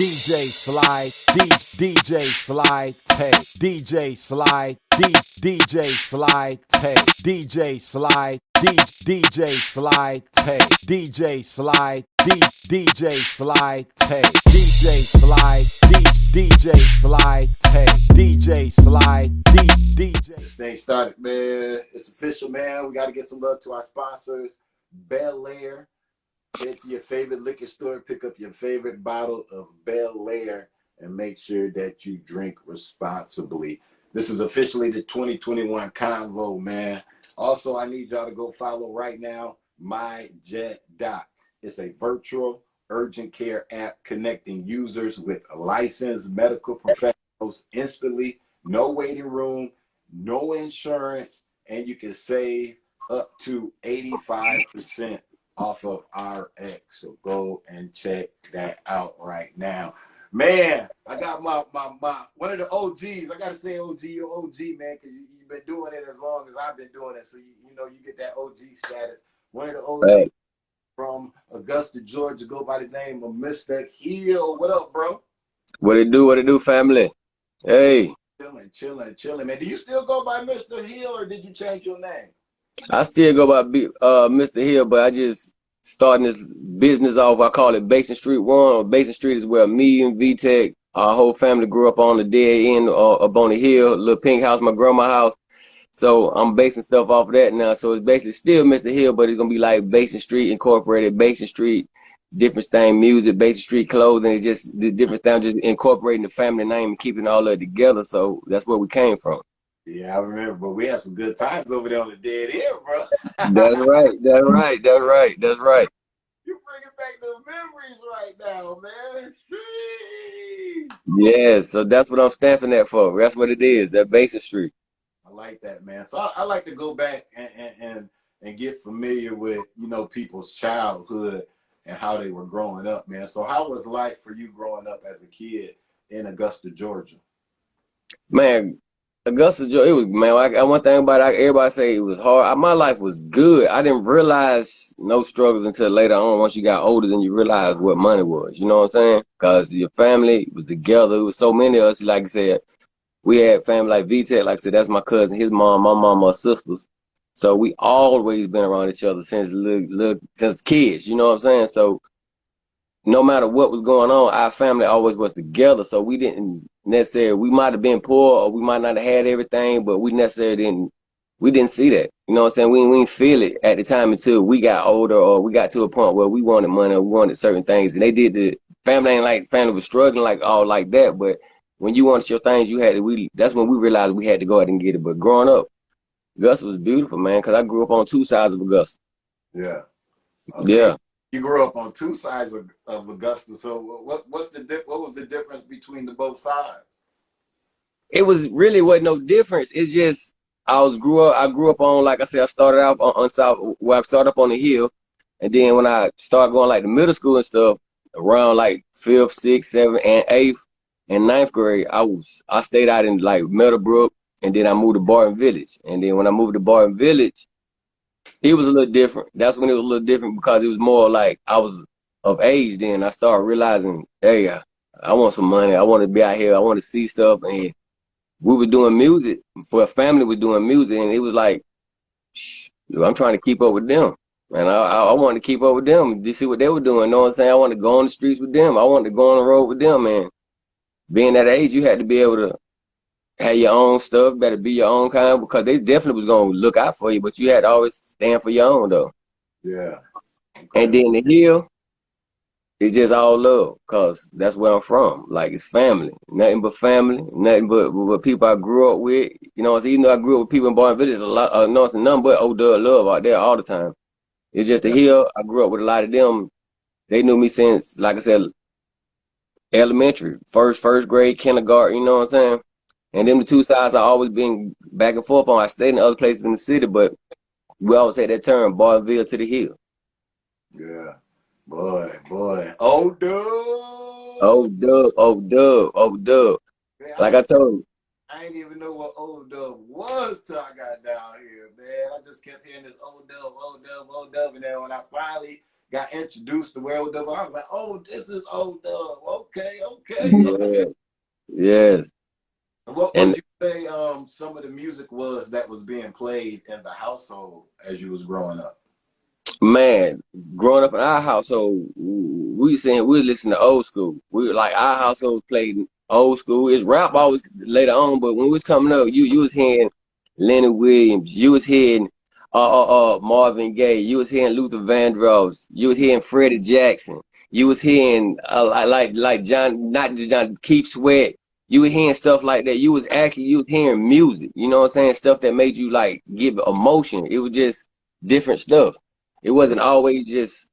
DJ Sly, DJ Sly Tay, DJ Sly, DJ Sly Tay, DJ Sly, DJ Sly Tay, DJ Sly, DJ Sly Tay, DJ Sly, DJ Sly Tay, DJ Sly, DJ. This thing started, man. It's official, man. We got to get some love to our sponsors. Bel Air. Head to your favorite liquor store, pick up your favorite bottle of Bel Air, and make sure that you drink responsibly. This is officially the 2021 Convo, man. Also, I need y'all to go follow right now My Jet Doc. It's a virtual urgent care app connecting users with licensed medical professionals instantly. No waiting room, no insurance, and you can save up to 85% off of RX. So go and check that out right now. Man, I got my one of the OGs. I gotta say OG, you're OG, man, because you've been doing it as long as I've been doing it. So you know you get that OG status. One of the OGs from Augusta, Georgia, go by the name of Mr. Hill. What up, bro? What it do, family? Hey. Chilling, man. Do you still go by Mr. Hill or did you change your name? I still go by Mr. Hill, but I just starting this business off. I call it Basin Street 1. Basin Street is where me and V-tec, our whole family grew up on the dead end up on the hill, little pink house, my grandma's house. So I'm basing stuff off of that now. So it's basically still Mr. Hill, but it's going to be like Basin Street Incorporated, Basin Street, different thing, music, Basin Street clothing. It's just the different things, just incorporating the family name and keeping all of it together. So that's where we came from. Yeah, I remember, but we had some good times over there on the dead end, bro. That's right. You bringing back the memories right now, man. Jeez. Yeah, so that's what I'm stamping that for. That's what it is, that Basin Street. I like that, man. So I like to go back and get familiar with, you know, people's childhood and how they were growing up, man. So how was life for you growing up as a kid in Augusta, Georgia? Man, Augusta, Georgia, it was, man, one thing about it, everybody say it was hard. My life was good. I didn't realize no struggles until later on, once you got older, then you realize what money was. You know what I'm saying? Because your family was together. It was so many of us, like I said. We had family like V-tec, like I said, that's my cousin, his mom, my mom, my sisters. So we always been around each other since since kids, you know what I'm saying? So no matter what was going on, our family always was together. So we didn't necessarily, we might have been poor or we might not have had everything, but we necessarily didn't see that. You know what I'm saying? We didn't feel it at the time until we got older or we got to a point where we wanted money or we wanted certain things. And they did family ain't like, family was struggling like all like that, but when you wanted your things, that's when we realized we had to go out and get it. But growing up, Augusta was beautiful, man, because I grew up on two sides of Augusta. Yeah. Okay. Yeah. You grew up on two sides of Augusta. So what was the difference between the both sides? It was really wasn't no difference. It's just I grew up on, like I said, I started out on South, where I started up on the hill. And then when I started going like the middle school and stuff, around like 5th, 6th, 7th, and 8th, in 9th grade, I stayed out in like Meadowbrook, and then I moved to Barton Village. And then when I moved to Barton Village, it was a little different. That's when it was a little different because it was more like I was of age then. I started realizing, hey, I want some money. I want to be out here. I want to see stuff. And we were doing music. For a family, was doing music, and it was like, I'm trying to keep up with them. And I wanted to keep up with them, to see what they were doing. You know what I'm saying? I wanted to go on the streets with them. I wanted to go on the road with them, man. Being that age, you had to be able to have your own stuff, better be your own kind, because they definitely was going to look out for you, but you had to always stand for your own, though. Yeah. Okay. And then the hill, it's just all love, because that's where I'm from. Like, it's family. Nothing but family. Nothing but people I grew up with. You know, even though I grew up with people in Barton Village, it's nothing but old love out there all the time. It's just the hill. I grew up with a lot of them. They knew me since, like I said, elementary, first grade, kindergarten, you know what I'm saying? And them the two sides I always been back and forth on. I stayed in other places in the city, but we always had that term, Bartonville to the hill. Yeah. Boy. Oh, dude. Oh, dub. Man, like I told you. I didn't even know what old dub was till I got down here, man. I just kept hearing this old dub. And then when I finally got introduced to World Dub, I was like, oh, this is Old Dub. Okay, okay, Yeah, okay. yes. What would And you say some of the music was that was being played in the household as you was growing up? man, growing up in our household, we saying we listen to old school. We like our household played old school. It's rap always later on, but when we was coming up, you was hearing Leonard Williams, you was hearing Marvin Gaye, you was hearing Luther Vandross, you was hearing Freddie Jackson, you was hearing like John, not John Keith Sweat. You were hearing stuff like that. You was hearing music. You know what I'm saying? Stuff that made you like give emotion. It was just different stuff. It wasn't always just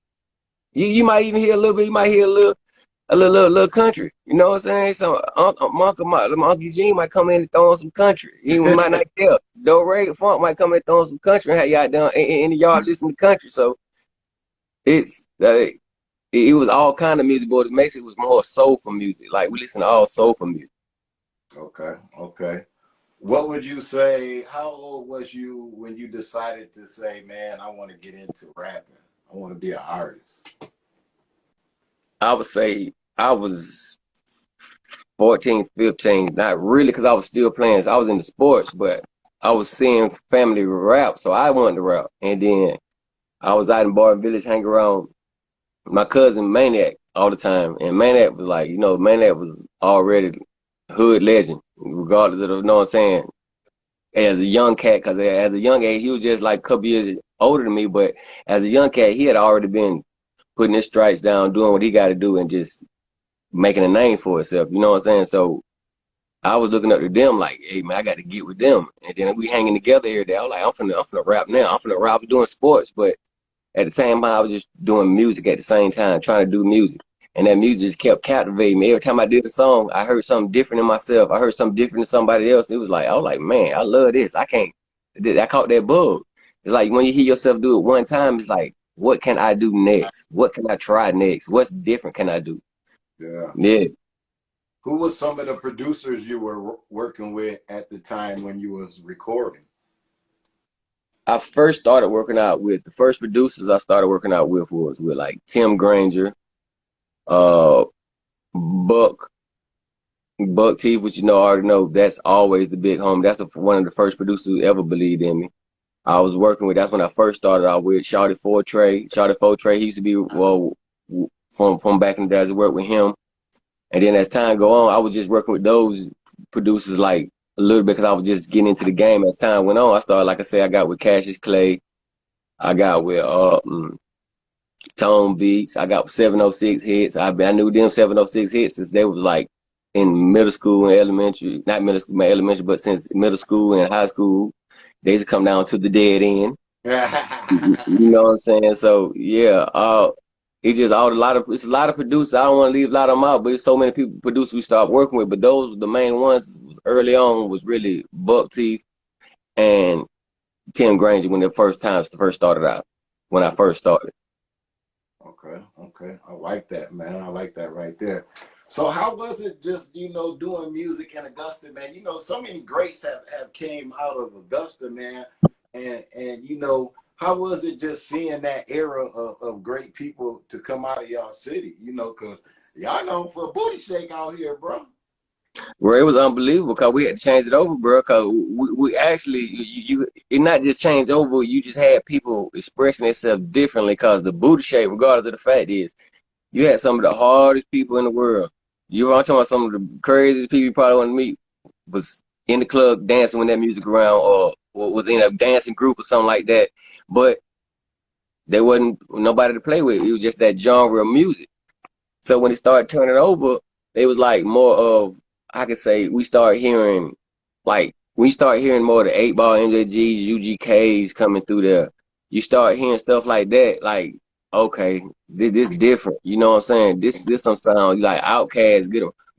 you might even hear a little bit, you might hear a little country. You know what I'm saying? So Uncle Gene might come in and throw on some country. He might not care. Though Ray Funk might come in and throw on some country and have y'all down in the yard listening to country. So it's it was all kind of music, but it makes it was more soulful music. Like we listen to all soulful music. Okay, okay. What would you say? How old was you when you decided to say, man, I want to get into rapping? I want to be an artist. I would say I was 14, 15, not really because I was still playing. So I was in the sports, but I was seeing family rap, so I wanted to rap. And then I was out in Barton Village hanging around my cousin Maniac all the time. And Maniac was like, Maniac was already hood legend, regardless of, you know what I'm saying, as a young cat, because as a young age, he was just like a couple years older than me, but as a young cat, he had already been putting his stripes down, doing what he got to do, and just making a name for himself. You know what I'm saying? So I was looking up to them like, hey man, I got to get with them. And then we hanging together every day. I was like, I'm finna rap now. I'm finna rap. I was doing sports, but at the same time, I was just doing music at the same time, trying to do music. And that music just kept captivating me. Every time I did a song, I heard something different in myself. I heard something different in somebody else. It was like, I was like, man, I love this. I caught that bug. It's like when you hear yourself do it one time, it's like, what can I do next? What can I try next? What's different can I do? Yeah. Yeah. Who was some of the producers you were working with at the time when you was recording? I first started working out with the first producers I started working out with was with like Tim Granger, uh, Buck, Buck Teeth, which I already know. That's always the big home. That's one of the first producers who ever believed in me. I was working with. That's when I first started out with Shawty Fortray. Shawty Fortray, he used to be from back in the days. I worked with him, and then as time go on, I was just working with those producers like a little bit because I was just getting into the game. As time went on, I started, like I say, I got with Cassius Clay. I got with Tone Beats. I got 706 hits. I knew them 706 hits since they was like in middle school and elementary. Not middle school, my elementary, but since middle school and high school, they just come down to the dead end. You know what I'm saying? So yeah, it's just it's a lot of producers. I don't want to leave a lot of them out, but it's so many people producers we start working with. But those the main ones early on was really Buck Teeth and Tim Granger when first started out. When I first started. Okay, okay. I like that, man. I like that right there. So how was it just, doing music in Augusta, man? So many greats have came out of Augusta, man. And how was it just seeing that era of great people to come out of y'all city? Because y'all known for a booty shake out here, bro. Well, it was unbelievable because we had to change it over, bro. Because we actually, it not just changed over. You just had people expressing themselves differently. Because the booty shape, regardless of the fact is, you had some of the hardest people in the world. I'm talking about some of the craziest people you probably want to meet was in the club dancing with that music around, or was in a dancing group or something like that. But there wasn't nobody to play with. It was just that genre of music. So when it started turning over, it was like more of, I could say, we started hearing more of the 8 Ball MJGs, UGKs coming through there. You start hearing stuff like that, like, okay, this different. You know what I'm saying? This some sound like Outkast,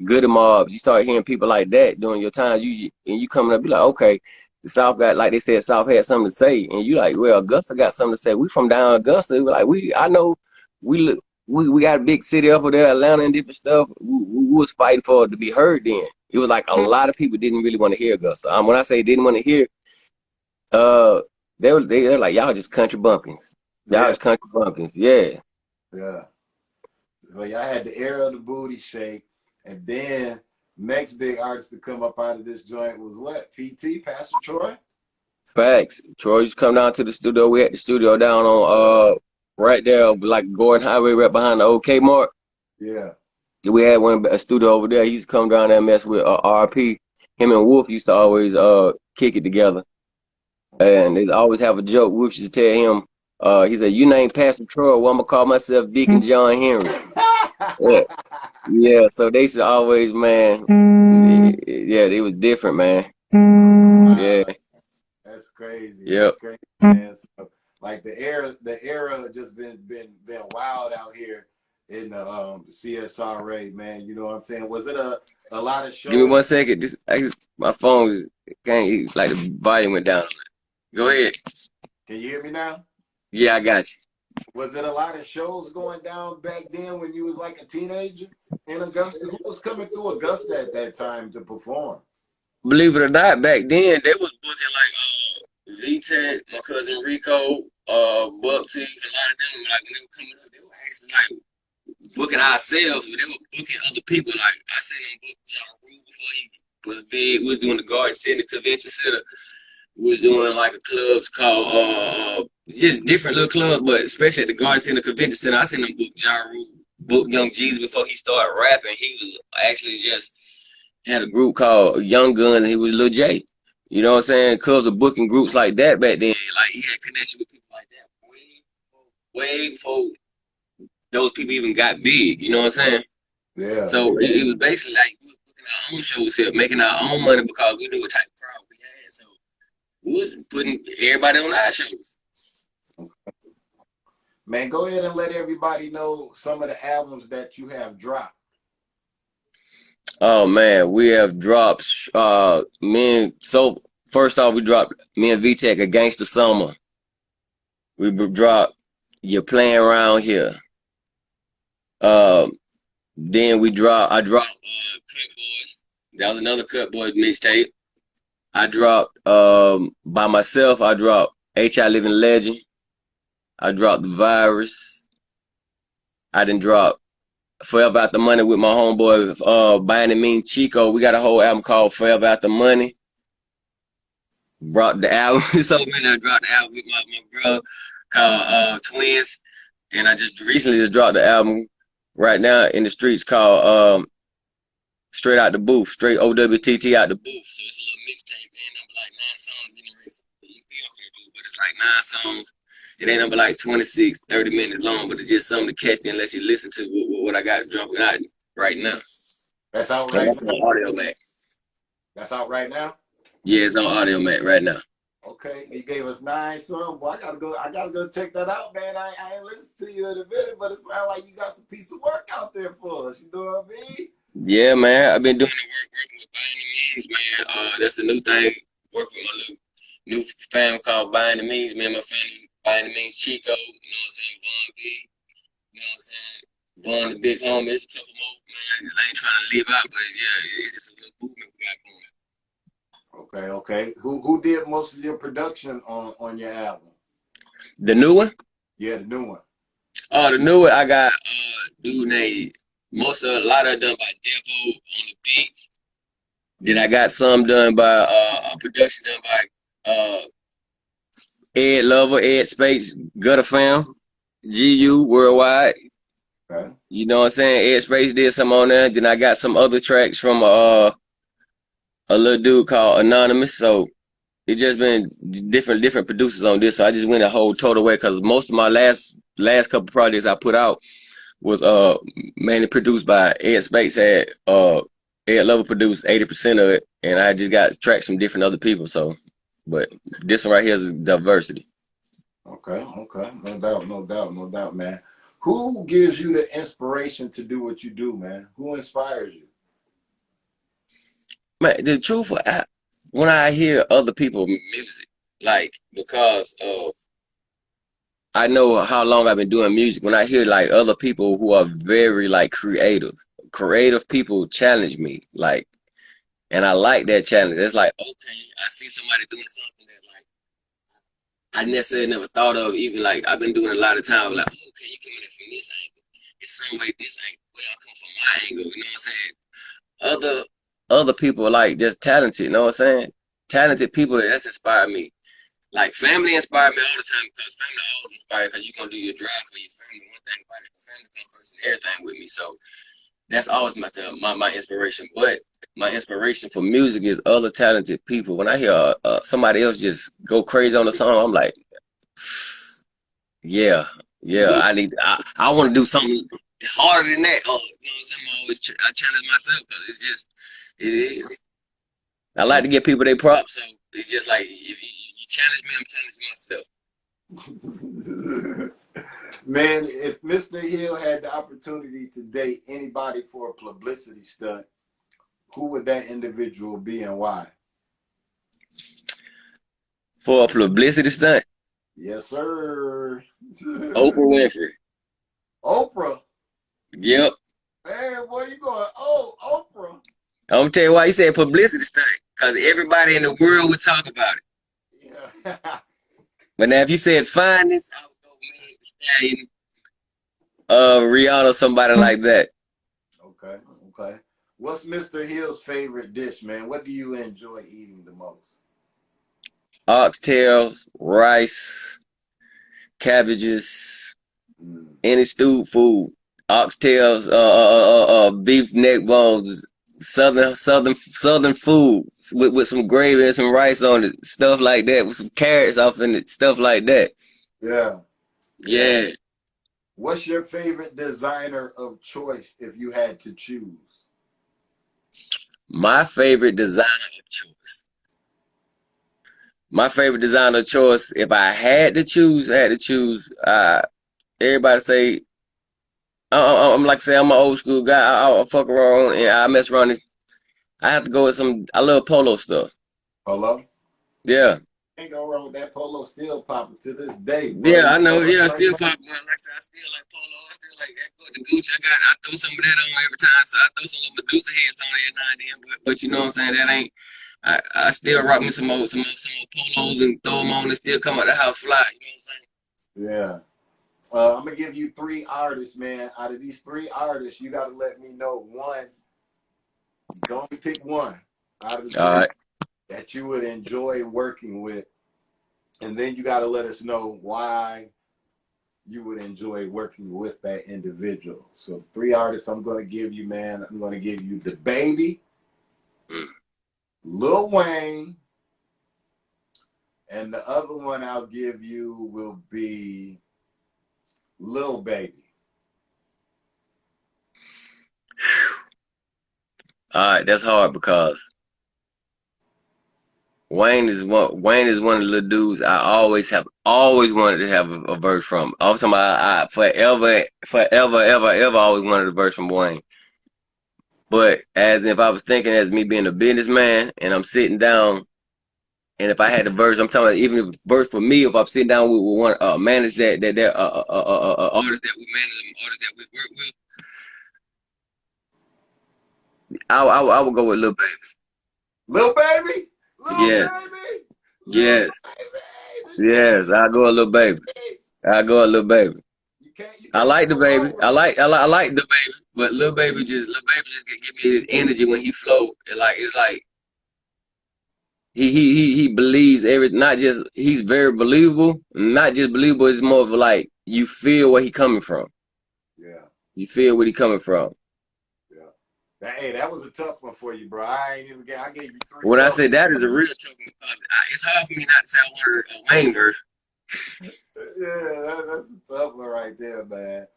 Good Mobs. You start hearing people like that during your times. And you coming up, be like, okay, the South got, like they said, South had something to say, and you like, well, Augusta got something to say. We from down Augusta. Like I know we look. We got a big city up there, Atlanta and different stuff. We was fighting for it to be heard then. It was like a lot of people didn't really want to hear Augusta. When I say didn't want to hear, they were like, y'all just country bumpkins. Y'all just country bumpkins. Yeah. Yeah. So y'all had the era of the booty shake, and then next big artist to come up out of this joint was what? PT, Pastor Troy? Facts. Troy used to come down to the studio. We had the studio down on right there, like Gordon Highway, right behind the old Kmart. Yeah. We had a studio over there. He used to come down there and mess with RP. Him and Wolf used to always kick it together. And they always have a joke. Wolf used to tell him, he said, "You name Pastor Troy, well, I'm gonna call myself Deacon John Henry." Yeah, yeah. So they used to always, man. Yeah, it was different, man. Yeah, Wow, that's crazy. yep. That's crazy, man. So, like the era just been wild out here in the CSRA, man. You know what I'm saying? Was it a lot of Give me shows? 1 second. My phone can't, like the volume went down. Go ahead. Can you hear me now? Yeah, I got you. Was it a lot of shows going down back then when you was like a teenager in Augusta? Who was coming through Augusta at that time to perform? Believe it or not, back then they was booking like V-tec, my cousin Rico, Buck Teeth, a lot of them. Like when they were coming up, they were actually like booking ourselves, but they were booking other people. Like I seen them book John Rue before he was big. We was doing the Garden Center Convention Center. We was doing like a clubs called just different little clubs, but especially at the Garden Center Convention Center, I seen them book John Rue, book Young Jesus before he started rapping. He was actually just had a group called Young Guns, and he was Lil J. You know what I'm saying? Because of booking groups like that back then, like he had connection with people like that way before those people even got big. You know what I'm saying? Yeah. So it was basically like we were booking our own shows here, making our own money because we knew what type of crowd we had. So we was putting everybody on our shows. Man, go ahead and let everybody know some of the albums that you have dropped. Oh man, we have dropped first off we dropped me and V-tec, A Gangsta Summer. We dropped You're Playing Around Here. Then I dropped Cut Boys. That was another Cut Boys mixtape. I dropped by myself, I dropped H.I. Living Legend. I dropped The Virus. I didn't drop Forever After Money with my homeboy by any means Chico. We got a whole album called Forever After Money. Brought the album so many. I dropped the album with my brother called Twins. And I just recently dropped the album right now in the streets called Straight Out the Booth, straight OWTT out the booth. So it's a little mixtape, man. I'm like 9 songs getting ready for the EP I'm gonna do, but it's like 9 songs. It ain't number like 26, 30 minutes long, but it's just something to catch you unless you listen to what I got dropping out right now. That's out And right that's now. on Audio Mac. That's out right now. Yeah, it's on Audio Mac right now. Okay, you gave us 9 songs. Boy, I gotta go check that out, man. I ain't listened to you in a minute, but it sounds like you got some piece of work out there for us. You know what I mean? Yeah, man. I've been doing the work working with By Any Means, man. That's the new thing. Working with my new family called By Any Means, man. My family, By Any Means Chico, you know what I'm saying? Von B, you know what I'm saying? Von the big homie. It's a couple more, man. I ain't trying to leave out, but yeah, it's a little movement we got going. Okay. Who did most of your production on your album? The new one? Yeah, the new one. Oh, the new one, I got dude named a lot of it done by Devo on the beats. Then I got some done by a production done by Ed Lover, Ed Space, Gutter Fam, GU Worldwide. Okay. You know what I'm saying? Ed Space did some on there. Then I got some other tracks from a little dude called Anonymous. So it just been different producers on this. So I just went a whole total way because most of my last couple projects I put out was mainly produced by Ed Space. Ed Lover produced 80% of it, and I just got tracks from different other people. So, but this one right here is diversity. Okay. No doubt, man. Who gives you the inspiration to do what you do, man? Who inspires you? Man, the truth, when I hear other people's music, like because of I know how long I've been doing music. When I hear like other people who are very like creative people challenge me, like, and I like that challenge. It's like, okay, I see somebody doing something that like I necessarily never thought of. Even like I've been doing a lot of time, like, oh, okay, you coming in from this angle. It's some way this angle. Well, I come from my angle. You know what I'm saying? Other people are like just talented. You know what I'm saying? Talented people that's inspired me. Like family inspired me all the time because family always inspired because you're gonna do your drive for your family. One thing about it, family comes first and everything with me. So that's always my inspiration. But my inspiration for music is other talented people. When I hear somebody else just go crazy on a song, I'm like, yeah, I want to do something harder than that. Oh, you know what I'm saying? I challenge myself because it's just, it is. I like to give people their props, so it's just like, if you challenge me, I'm challenging myself. Man, if Mr. Hill had the opportunity to date anybody for a publicity stunt, who would that individual be and why? For a publicity stunt? Yes, sir. Oprah Winfrey. Oprah? Yep. Man, where you going? Oh, Oprah. I'm gonna tell you why you said publicity stunt. Because everybody in the world would talk about it. Yeah. But now if you said fineness, I would go Megan Thee Stallion, Rihanna, somebody like that. Okay. What's Mr. Hill's favorite dish, man? What do you enjoy eating the most? Oxtails, rice, cabbages, any stewed food. Oxtails, beef neck bones, southern food with some gravy and some rice on it, stuff like that, with some carrots off in it, stuff like that. Yeah. What's your favorite designer of choice if you had to choose? My favorite designer of choice, if I had to choose, everybody say, I'm like say I'm an old school guy. I'll fuck around and I mess around. I have to go with I love polo stuff. Polo? Yeah. Ain't no wrong with that. Polo still popping to this day, bro. Yeah, I know. Yeah, still popping. Like I said, I still like polo. I still like that. The Gucci, I throw some of that on every time. So I throw some little Medusa heads on every now and then. But you know what I'm saying? That ain't. I still rock me some old polos and throw them on and still come out the house fly. You know what I'm saying? Yeah. I'm gonna give you 3 artists, man. Out of these 3 artists, you gotta let me know one. You can only pick one out of the 3 that you would enjoy working with, and then you gotta let us know why you would enjoy working with that individual. So 3 artists I'm gonna give you, man. I'm gonna give you The Baby, Lil Wayne, and the other one I'll give you will be Lil Baby. All right, that's hard because Wayne is one of the little dudes I always wanted to have a verse from. I'm talking about I forever, ever always wanted a verse from Wayne. But as if I was thinking as me being a businessman and I'm sitting down, and if I had the verse, I'm talking about even if verse for me, if I'm sitting down with one manage that artist that we manage, artist that we work with, I would go with Lil Baby. Lil Baby? Yes. Yes, I'll go a Lil Baby. I like the baby. I like the baby, but Lil Baby just give me his energy when he flow. It's like he believes everything. Not just he's very believable. Not just believable. It's more of like you feel where he coming from. Yeah. You feel where he coming from. Yeah. Hey, that was a tough one for you, bro. I gave you 3. When I say that is a real tough one because it's hard for me not to say I wanted a Wayne verse. Yeah, that's a tough one right there, man.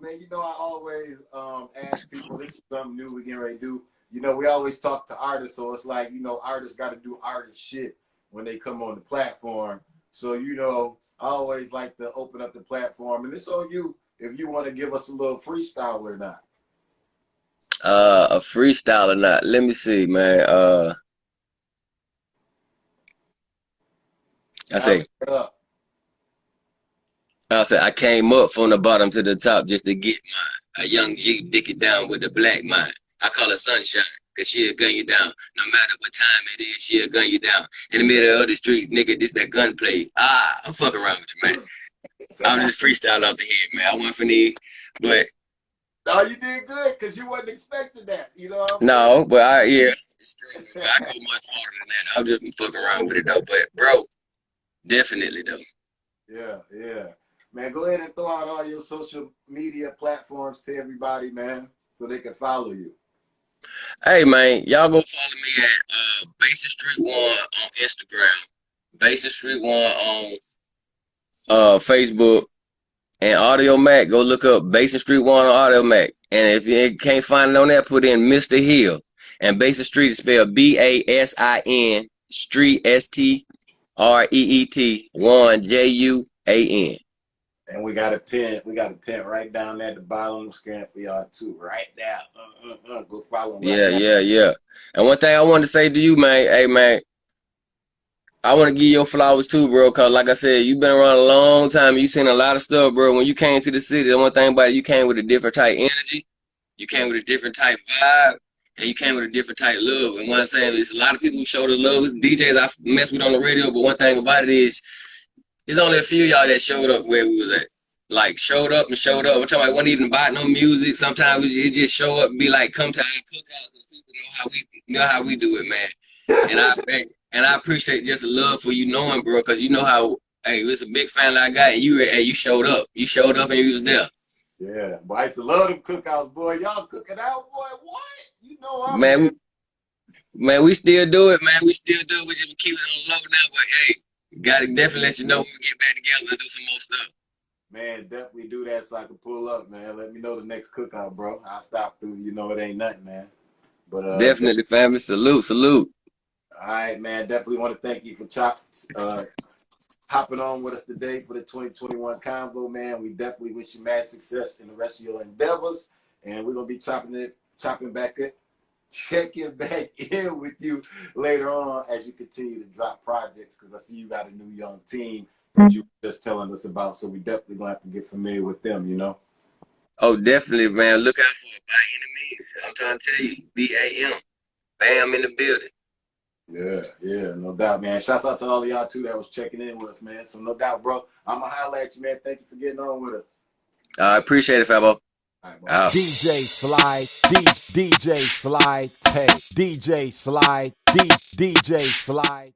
Man, you know, I always ask people, this is something new we're getting ready to do. You know, we always talk to artists, so it's like, you know, artists got to do artist shit when they come on the platform. So, you know, I always like to open up the platform, and it's on you if you want to give us a little freestyle or not. A freestyle or not? Let me see, man. I said I came up from the bottom to the top just to get mine. A young G dick it down with the black mind. I call it sunshine, Cause she'll gun you down. No matter what time it is, she'll gun you down. In the middle of the streets, nigga, this that gunplay. I'm fucking around with you, man. I'm just freestyle off the head, man. I went for these, but no, you did good because you wasn't expecting that. You know what I'm no, saying? but I go much harder than that. I'm just fucking around with it though. But bro, definitely though. Yeah. Man, go ahead and throw out all your social media platforms to everybody, man, so they can follow you. Hey man, y'all go follow me at Basin Street One on Instagram, Basin Street One on Facebook, and Audio Mac. Go look up Basin Street One on Audio Mac. And if you can't find it on there, put in Mr.Hill. And Basin Street is spelled BASIN Street STREET 1 JUAN. And we got a pin right down there at the bottom of the screen for y'all too. Right there. Go follow them. Yeah. And one thing I wanted to say to you, man, hey man, I want to give you your flowers too, bro, cause like I said, you've been around a long time. You seen a lot of stuff, bro. When you came to the city, the one thing about it, you came with a different type energy, you came with a different type vibe, and you came with a different type love. And one thing is, a lot of people who showed us love, DJs I mess with on the radio, but one thing about it is, there's only a few of y'all that showed up where we was at. Like, showed up. I'm talking about, wasn't even buy no music. Sometimes it just show up and be like, come to our cookouts, because people know how we do it, man. And I appreciate just the love for you knowing, bro, because you know how, hey, it's a big family I got, and you showed up. You showed up and you was there. Yeah, boy, I used to love them cookouts, boy. Y'all cooking out, boy. What? You know I'm Man, we still do it, man. We still do it. We just keep it on the low now, but hey, gotta definitely let you know when we get back together and do some more stuff. Man, definitely do that so I can pull up, man. Let me know the next cookout, bro. I'll stop through. You know it ain't nothing, man. But definitely, family. Salute. All right, man. Definitely want to thank you for hopping on with us today for the 2021 convo, man. We definitely wish you mad success in the rest of your endeavors, and we're gonna be checking back in with you later on as you continue to drop projects, because I see you got a new young team that you were just telling us about, so we definitely gonna have to get familiar with them, you know. Oh, definitely, man. Look out for it by any means. I'm trying to tell you, BAM, bam in the building. Yeah, no doubt, man. Shouts out to all of y'all too that was checking in with us, man. So no doubt, bro. I'ma holler at you, man. Thank you for getting on with us. I appreciate it, Fabo. Right, DJ Sly, DJ Sly Tay, DJ Sly, DJ Sly.